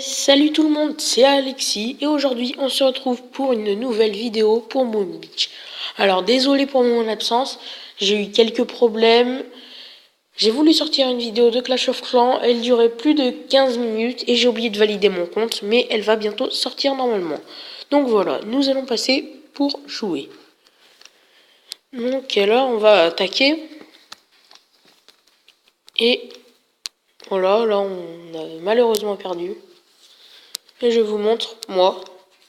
Salut tout le monde, c'est Alexis et aujourd'hui on se retrouve pour une nouvelle vidéo pour Moon Beach. Alors désolé pour mon absence, j'ai eu quelques problèmes. J'ai voulu sortir une vidéo de Clash of Clans, elle durait plus de 15 minutes et j'ai oublié de valider mon compte, mais elle va bientôt sortir normalement. Donc voilà, nous allons passer pour jouer. Donc là on va attaquer. Et voilà, là on a malheureusement perdu. Et je vous montre, moi,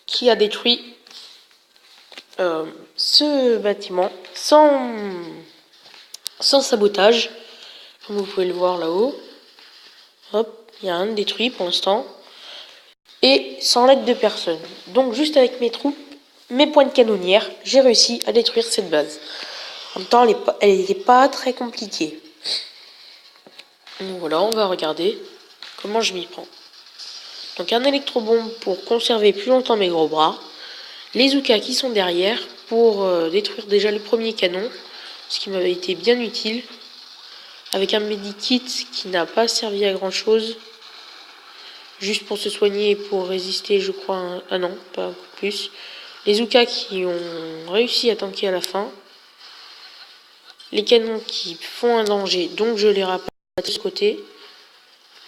qui a détruit ce bâtiment sans sabotage, comme vous pouvez le voir là-haut. Hop, il n'y a rien de détruit pour l'instant. Et sans l'aide de personne. Donc juste avec mes troupes, mes points de canonnière, j'ai réussi à détruire cette base. En même temps, elle n'était pas très compliquée. Donc voilà, on va regarder comment je m'y prends. Donc un électrobombe pour conserver plus longtemps mes gros bras. Les Zoukas qui sont derrière pour détruire déjà les premiers canons, ce qui m'avait été bien utile. Avec un medikit qui n'a pas servi à grand chose, juste pour se soigner et pour résister, je crois, ah non, pas plus. Les Zoukas qui ont réussi à tanker à la fin. Les canons qui font un danger, donc je les rappelle de ce côté.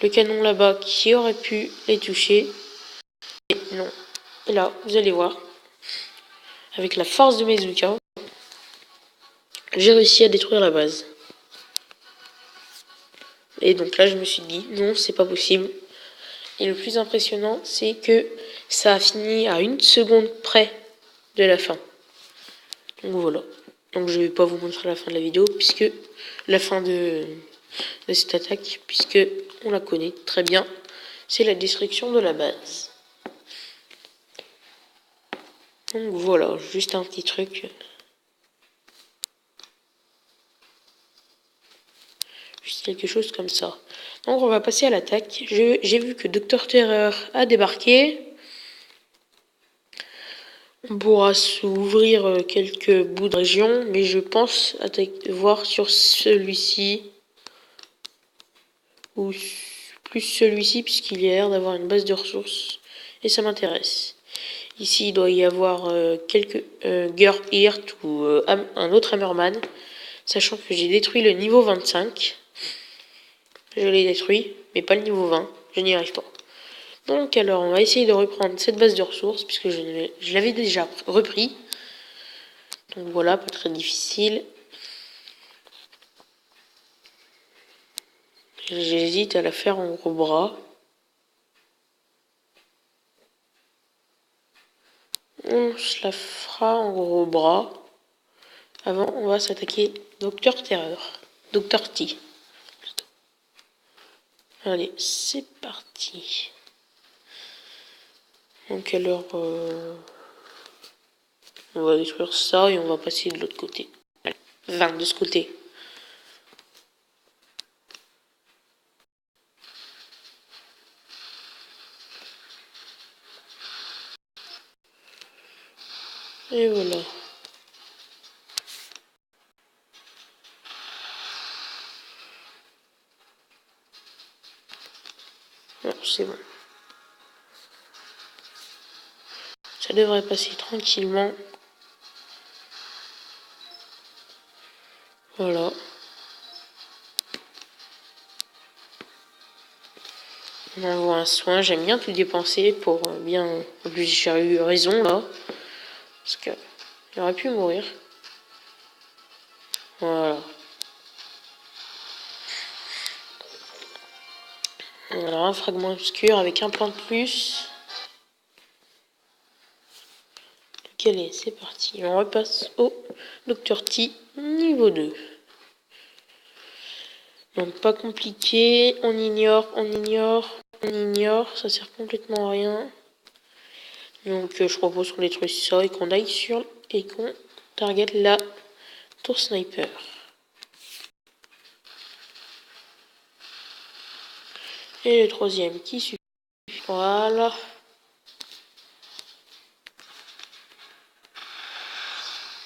Le canon là-bas qui aurait pu les toucher. Et non. Et là, vous allez voir, avec la force de mes Zoukas, j'ai réussi à détruire la base. Et donc là, je me suis dit, non, c'est pas possible. Et le plus impressionnant, c'est que ça a fini à 1 seconde près de la fin. Donc voilà. Donc je vais pas vous montrer la fin de la vidéo, puisque la fin de cette attaque, puisque on la connaît très bien, c'est la destruction de la base. Donc voilà, juste un petit truc. Juste quelque chose comme ça. Donc on va passer à l'attaque. J'ai vu que Dr Terreur a débarqué. On pourra s'ouvrir quelques bouts de région, mais je pense voir sur celui-ci, ou plus celui-ci, puisqu'il y a l'air d'avoir une base de ressources, et ça m'intéresse. Ici, il doit y avoir quelques Gerhirt ou un autre Hammerman, sachant que j'ai détruit le niveau 25. Je l'ai détruit, mais pas le niveau 20, je n'y arrive pas. Donc alors, on va essayer de reprendre cette base de ressources, puisque je l'avais déjà repris. Donc voilà, pas très difficile. J'hésite à la faire en gros bras. On se la fera en gros bras. Avant, on va s'attaquer Docteur Terreur. Docteur T. Allez, c'est parti. Donc alors, on va détruire ça et on va passer de l'autre côté. Allez, 20 de ce côté. Et voilà. Bon, c'est bon. Ça devrait passer tranquillement. Voilà. On envoie un soin. J'aime bien tout dépenser pour bien... En plus, j'ai eu raison là. Parce que j'aurais pu mourir. Voilà. Alors un fragment obscur avec un point de plus. Lequel est? C'est parti. On repasse au Dr T niveau 2. Donc pas compliqué. On ignore, on ignore, on ignore. Ça sert complètement à rien. Donc je propose qu'on détruise ça et qu'on aille sur et qu'on target la tour sniper. Et le troisième qui suffit. Voilà.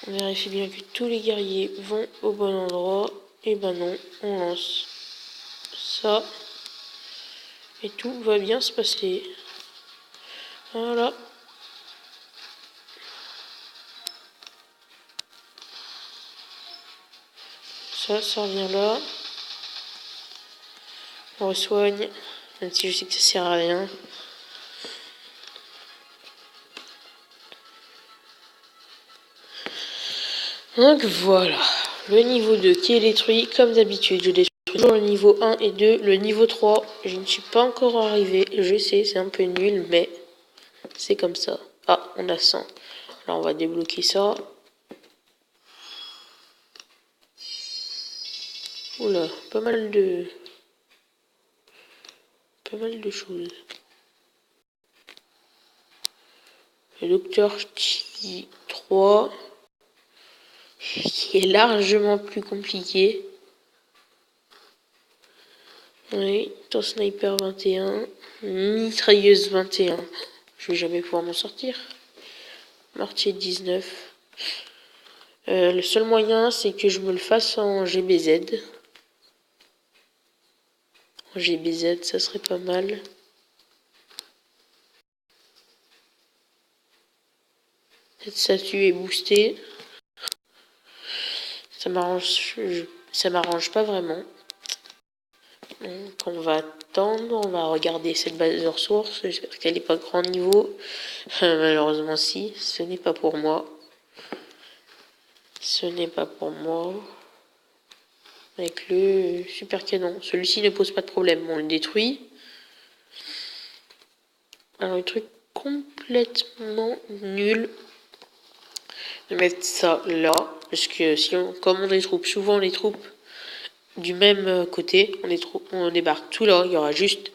On vérifie bien que tous les guerriers vont au bon endroit. Et ben non, on lance ça. Et tout va bien se passer. Voilà. Ça revient là. On resoigne, même si je sais que ça sert à rien. Donc voilà, le niveau 2 qui est détruit comme d'habitude. Je détruis toujours le niveau 1 et 2. Le niveau 3, je ne suis pas encore arrivé. Je sais, c'est un peu nul, mais c'est comme ça. Ah, on a 100. Là, on va débloquer ça. Oula, pas mal de choses. Le docteur Chi 3, qui est largement plus compliqué. Oui, ton sniper 21, mitrailleuse 21. Je vais jamais pouvoir m'en sortir. Mortier 19. Le seul moyen, c'est que je me le fasse en GBZ. En GBZ, ça serait pas mal. Cette statue est boostée. Ça m'arrange pas vraiment. Donc on va attendre, on va regarder cette base de ressources. J'espère qu'elle n'est pas grand niveau. Malheureusement si, ce n'est pas pour moi. Ce n'est pas pour moi. Avec le super canon. Celui-ci ne pose pas de problème. On le détruit. Alors le truc complètement nul de mettre ça là. Parce que sinon, comme on détroupe souvent les troupes du même côté, on débarque tout là. Il y aura juste...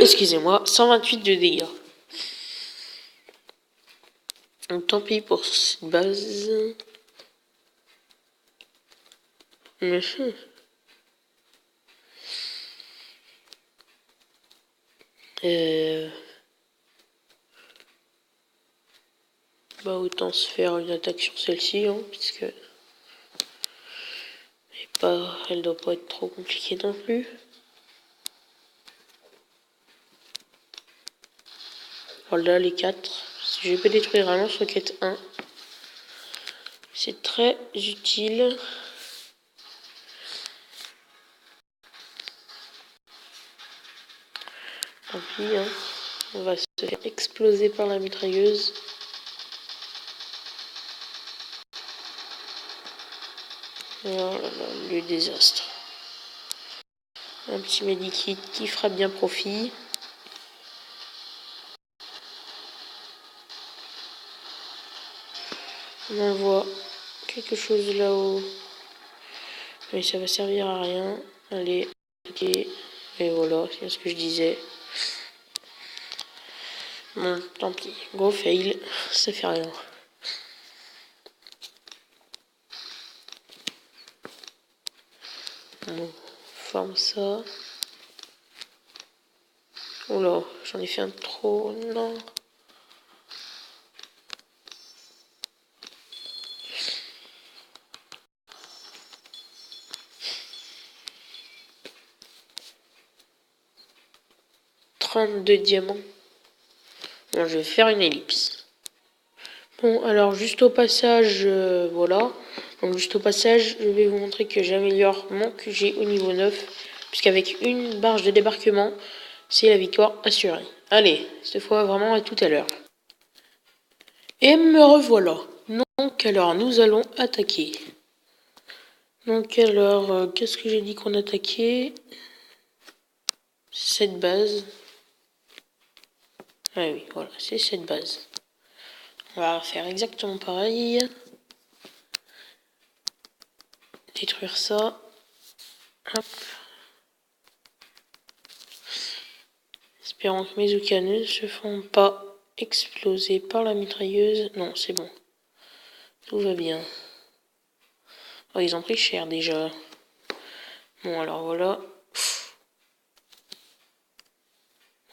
Excusez-moi, 128 de dégâts. Donc tant pis pour cette base. Bah autant se faire une attaque sur celle-ci, hein, puisque elle doit pas être trop compliquée non plus. Voilà les 4. Si je peux détruire un lance-roquette 1, c'est très utile. Tant pis, hein. On va se faire exploser par la mitrailleuse. Oh là là, le désastre. Un petit medikit qui fera bien profit. On envoie quelque chose là-haut. Mais ça va servir à rien. Allez, ok. Et voilà, c'est ce que je disais. Bon, tant pis. Gros fail, ça fait rien. On forme ça. Oh là, j'en ai fait un trop. Non. De diamants. Bon, je vais faire une ellipse. Bon, alors juste au passage, voilà. Donc juste au passage, je vais vous montrer que j'améliore mon QG au niveau 9. Puisqu'avec une barge de débarquement, c'est la victoire assurée. Allez, cette fois vraiment à tout à l'heure. Et me revoilà. Donc alors, nous allons attaquer. Donc alors, qu'est-ce que j'ai dit qu'on attaquait? Cette base. Ah oui, voilà, c'est cette base. On va faire exactement pareil. Détruire ça. Hop. Espérons que mes oukas ne se font pas exploser par la mitrailleuse. Non, c'est bon. Tout va bien. Oh, ils ont pris cher déjà. Bon, alors voilà.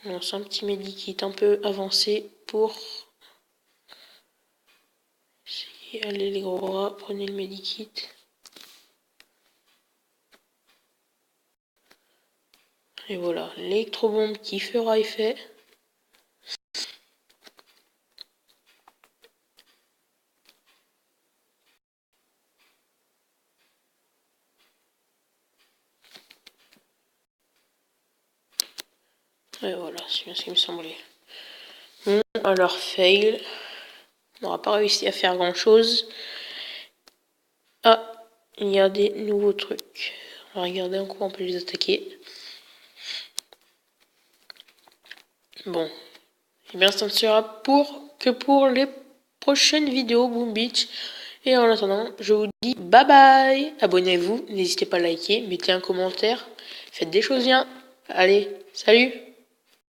On lance un petit medikit un peu avancé pour... Allez les gros bras, prenez le medikit. Et voilà, l'électrobombe qui fera effet. Et voilà, c'est bien ce qui me semblait. Bon, alors fail. On n'aura pas réussi à faire grand chose. Ah, il y a des nouveaux trucs. On va regarder en quoi on peut les attaquer. Bon. Et bien ça ne sera que pour les prochaines vidéos Boom Beach. Et en attendant, je vous dis bye bye. Abonnez-vous, n'hésitez pas à liker, mettez un commentaire, faites des choses bien. Allez, salut!